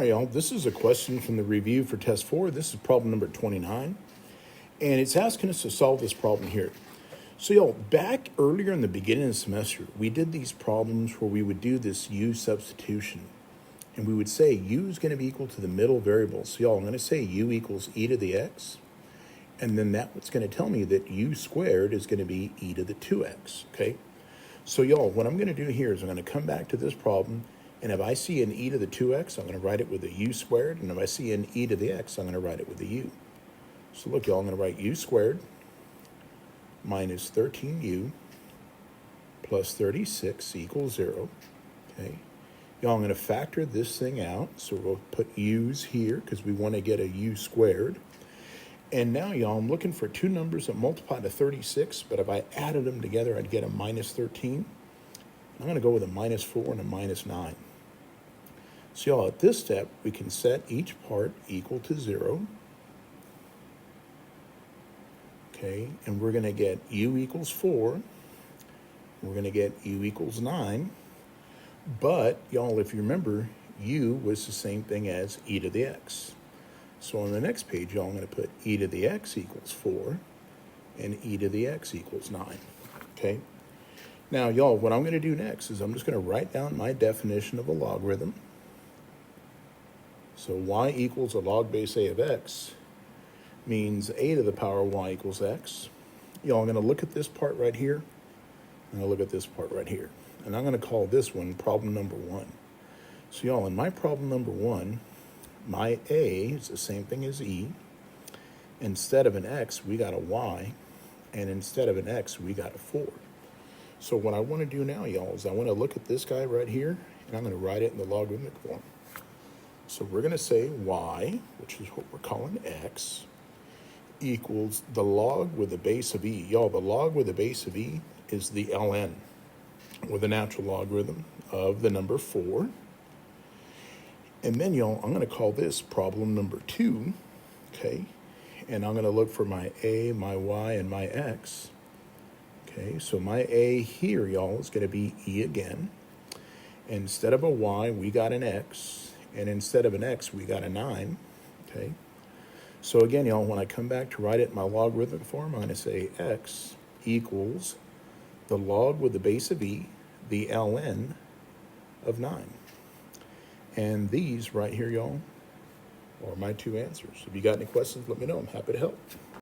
right, y'all. This is a question from the review for test 4. This is problem number 29. And it's asking us to solve this problem here. So, y'all, back earlier in the beginning of the semester, we did these problems where we would do this u substitution. And we would say u is going to be equal to the middle variable. So, y'all, I'm going to say u equals e to the x. And then that's going to tell me that u squared is going to be e to the 2x, okay? So, y'all, what I'm going to do here is I'm going to come back to this problem. And if I see an e to the 2x, I'm going to write it with a u squared. And if I see an e to the x, I'm going to write it with a u. So look, y'all, I'm going to write u squared minus 13u plus 36 equals 0. Okay. Y'all, I'm going to factor this thing out. So we'll put u's here because we want to get a u squared. And now, y'all, I'm looking for two numbers that multiply to 36. But if I added them together, I'd get a minus 13. I'm going to go with a minus 4 and a minus 9. So, y'all, at this step, we can set each part equal to 0. Okay, and we're going to get u equals 4. We're going to get u equals 9. But, y'all, if you remember, u was the same thing as e to the x. So on the next page, y'all, I'm going to put e to the x equals 4 and e to the x equals 9. Okay? Now, y'all, what I'm going to do next is I'm just going to write down my definition of a logarithm. So y equals a log base a of x means a to the power of y equals x. Y'all, I'm going to look at this part right here, and I'll look at this part right here. And I'm going to call this one problem number 1. So, y'all, in my problem number 1, my a is the same thing as e. Instead of an x, we got a y. And instead of an x, we got a 4. So what I want to do now, y'all, is I want to look at this guy right here, and I'm going to write it in the logarithmic form. So we're going to say y, which is what we're calling x, equals the log with the base of e. Y'all, the log with the base of e is the ln, or the natural logarithm of the number 4. And then, y'all, I'm going to call this problem number 2, okay? And I'm going to look for my a, my y, and my x. Okay, so my a here, y'all, is going to be e again. Instead of a y, we got an x. And instead of an x, we got a 9. Okay, so again, y'all, when I come back to write it in my logarithmic form, I'm going to say x equals the log with the base of e, the ln of 9. And these right here, y'all, are my two answers. If you got any questions, let me know. I'm happy to help.